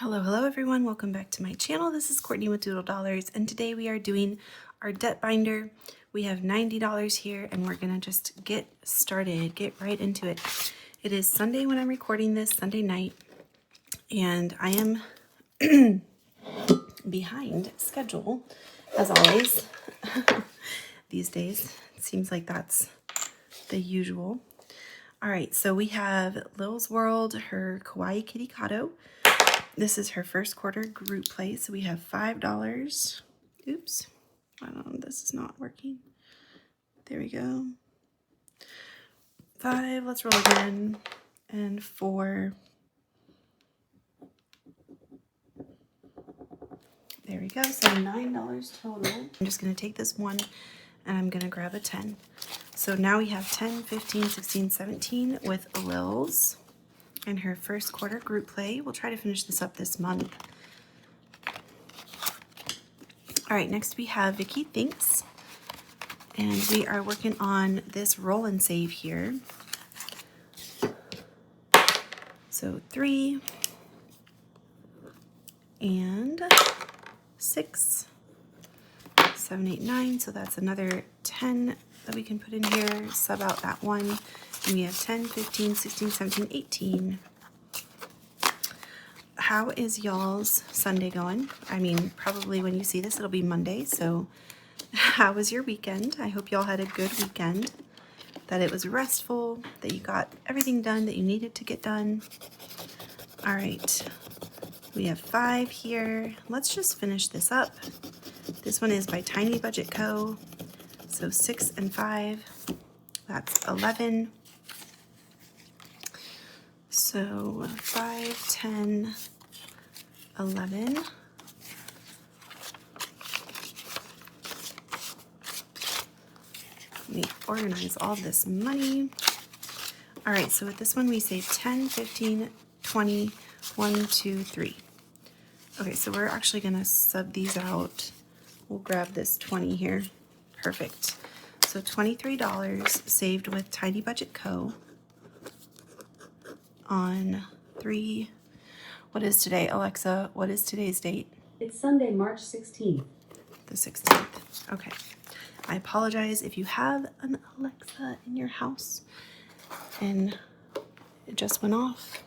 Hello everyone, welcome back to my channel. This is Courtney with Doodle Dollars, and today we are doing our debt binder. We have $90 here and we're gonna just get started, get right into it. It is Sunday when I'm recording this, Sunday night, and I am behind schedule as always. These days, it seems like that's the usual. All right, so we have Lil's World, her Kawaii KittyCado. This is her first quarter group play, so we have $5. Oops, this is not working. There we go. 5, let's roll again, and 4. There we go, so $9 total. I'm just gonna take this one and I'm gonna grab a 10. So now we have 10, 15, 16, 17 with Lil's and her first quarter group play. We'll try to finish this up this month. All right, next we have Vicky Thinks, and we are working on this roll and save here. So 3 and 6, 7, 8, 9. So that's another 10 that we can put in here, sub out that one. And we have 10, 15, 16, 17, 18. How is y'all's Sunday going? I mean, probably when you see this, it'll be Monday. So how was your weekend? I hope y'all had a good weekend, that it was restful, that you got everything done that you needed to get done. All right, we have 5 here. Let's just finish this up. This one is by Tiny Budget Co. So 6 and 5, that's 11. So 5, 10, 11. Let me organize all this money. All right, so with this one we save 10, 15, 20, 1, 2, 3. Okay, so we're actually gonna sub these out. We'll grab this 20 here. Perfect. So $23 saved with Tiny Budget Co. on 3. What is today, Alexa? What is today's date? It's Sunday, March 16th. The 16th. Okay. I apologize if you have an Alexa in your house and it just went off.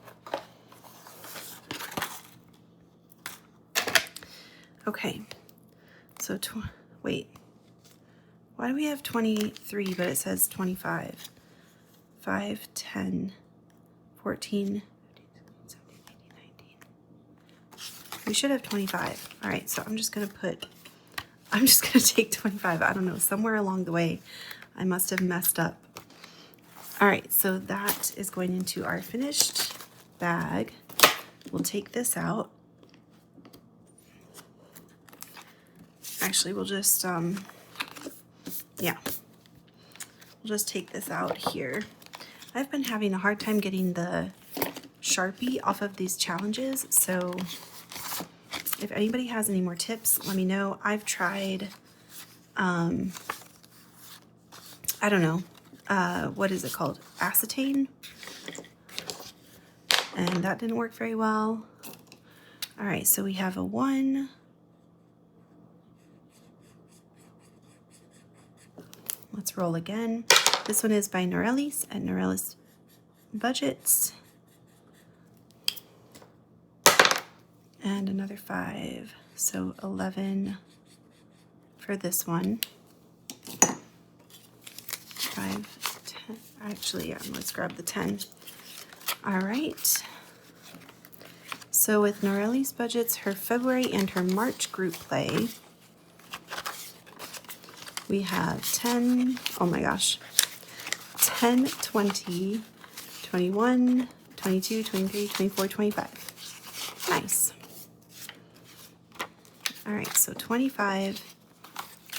Okay. So, wait. Why do we have 23, but it says 25? 5, 10, 14, 15, 16, 17, 18, 19. We should have 25. All right, so I'm just gonna take 25. I don't know, somewhere along the way, I must have messed up. All right, so that is going into our finished bag. We'll take this out. Actually, we'll just, yeah, we'll just take this out here. I've been having a hard time getting the Sharpie off of these challenges, so if anybody has any more tips, let me know. I've tried, I don't know, what is it called? Acetane, and that didn't work very well. All right, so we have a 1. Let's roll again. This one is by Norelis at Norelis Budgets. And another 5. So 11 for this one. 5, 10. Actually, yeah, let's grab the 10. All right. So with Norelis Budgets, her February and her March group play, we have 10, oh my gosh, 10, 20, 21, 22, 23, 24, 25. Nice. All right, so 25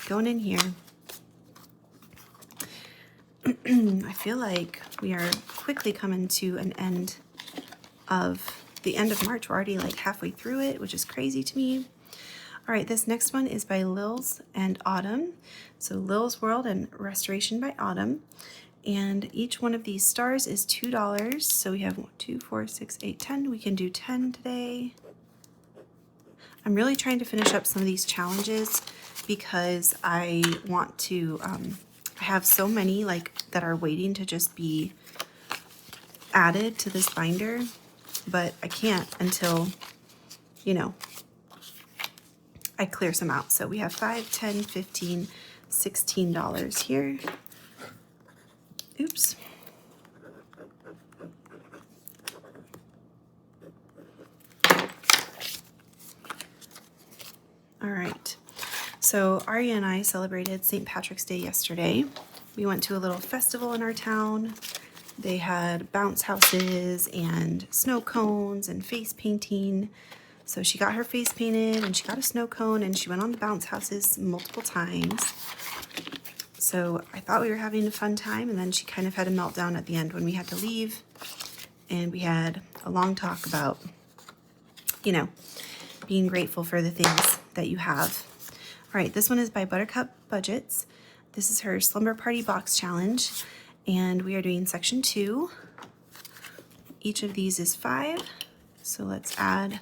going in here. I feel like we are quickly coming to an end of the end of March. We're already like halfway through it, which is crazy to me. All right, this next one is by Lil's and Autumn. So Lil's World and Restoration by Autumn. And each one of these stars is $2. So we have 1, 2, 4, 6, 8, 10. We can do 10 today. I'm really trying to finish up some of these challenges because I want to, I have so many like that are waiting to just be added to this binder, but I can't until, you know, I clear some out. So we have $5, $10, $15, $16 here. Oops. All right. So Aria and I celebrated St. Patrick's Day yesterday. We went to a little festival in our town. They had bounce houses and snow cones and face painting. So she got her face painted and she got a snow cone and she went on the bounce houses multiple times. So I thought we were having a fun time, and then she kind of had a meltdown at the end when we had to leave. And we had a long talk about, you know, being grateful for the things that you have. All right, this one is by Buttercup Budgets. This is her Slumber Party Box Challenge, and we are doing section 2. Each of these is 5, so let's add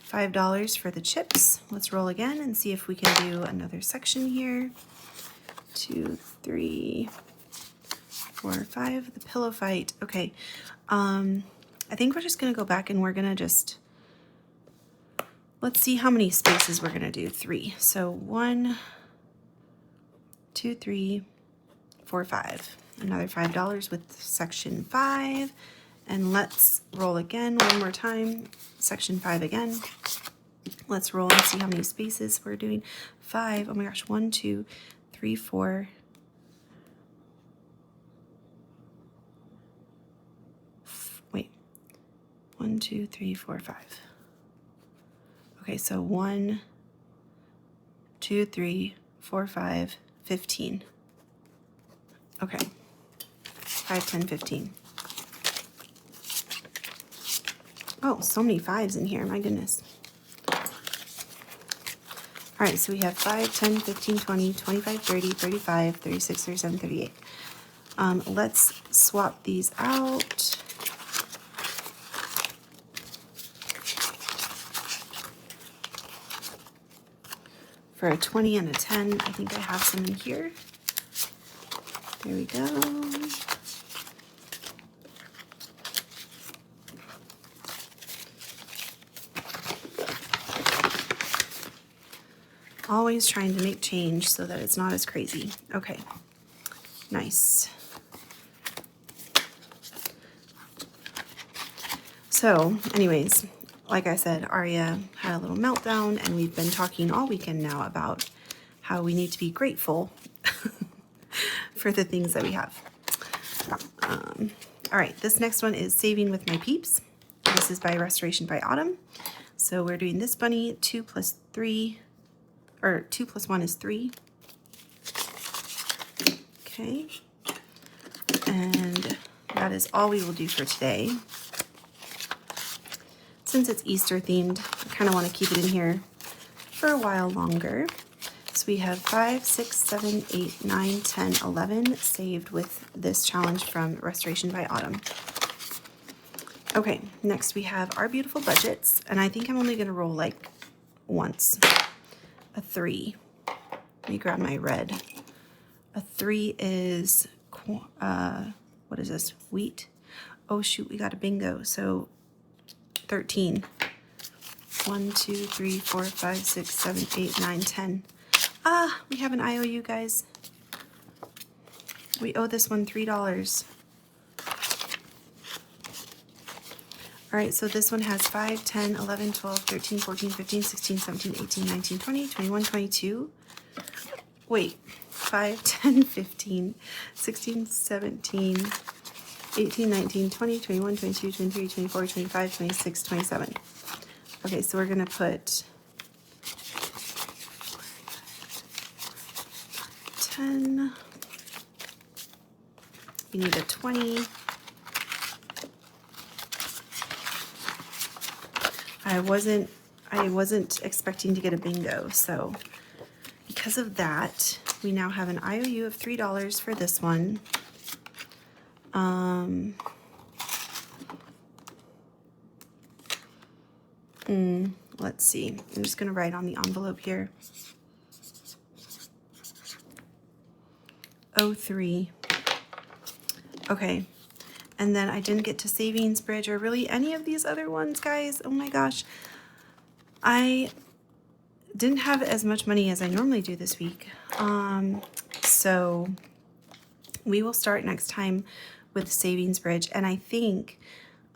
$5 for the chips. Let's roll again and see if we can do another section here. 2, 3, 4, 5. The pillow fight. Okay, I think we're just gonna go back and we're gonna just, let's see how many spaces we're gonna do. 3. So 1, 2, 3, 4, 5. Another $5 with section 5. And let's roll again one more time. Section 5 again. Let's roll and see how many spaces we're doing. 5. Oh my gosh. 1, 2, 3, 4. Wait. 1, 2, 3, 4, 5. Okay, so 1, 2, 3, 4, 5, 15. Okay. 5, 10, 15. Oh, so many 5s in here, my goodness. All right, so we have 5, 10, 15, 20, 25, 30, 35, 36, 37, 38. Let's swap these out. For a 20 and a 10, I think I have some in here. There we go. Always trying to make change so that it's not as crazy. Okay, nice. So anyways, like I said, Aria had a little meltdown, and we've been talking all weekend now about how we need to be grateful for the things that we have. All right, this next one is Saving with My Peeps. This is by Restoration by Autumn. So we're doing this bunny, 2 plus 3, or 2 plus 1 is 3. Okay, and that is all we will do for today. Since it's Easter themed, I kind of want to keep it in here for a while longer. So we have 5, 6, 7, 8, 9, 10, 11 saved with this challenge from Restoration by Autumn. Okay, next we have Our Beautiful Budgets, and I think I'm only going to roll like once. A 3. Let me grab my red. A 3 is, what is this? Wheat? Oh shoot, we got a bingo. So 13. 1, 2, 3, 4, 5, 6, 7, 8, 9, 10. Ah, we have an IOU, guys. We owe this one $3. All right, so this one has 5, 10, 11, 12, 13, 14, 15, 16, 17, 18, 19, 20, 21, 22. Wait, 5, 10, 15, 16, 17, 18, 19, 20, 21, 22, 23, 24, 25, 26, 27. Okay, so we're gonna put 10. We need a 20. I wasn't expecting to get a bingo, so because of that, we now have an IOU of $3 for this one. let's see. I'm just gonna write on the envelope here. 03. Okay. And then I didn't get to Savings Bridge or really any of these other ones, guys. Oh my gosh. I didn't have as much money as I normally do this week. So we will start next time with Savings Bridge. And I think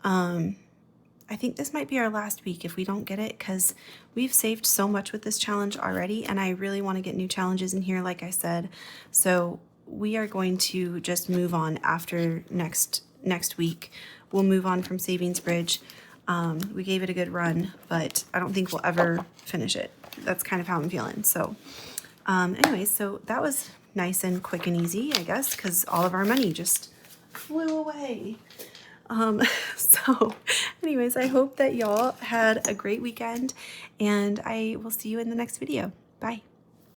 this might be our last week if we don't get it, because we've saved so much with this challenge already, and I really want to get new challenges in here, like I said. So we are going to just move on after next week. We'll move on from Savings Bridge. We gave it a good run, but I don't think we'll ever finish it. That's kind of how I'm feeling. So anyways, so that was nice and quick and easy, I guess, because all of our money just flew away. So anyways, I hope that y'all had a great weekend, and I will see you in the next video. Bye.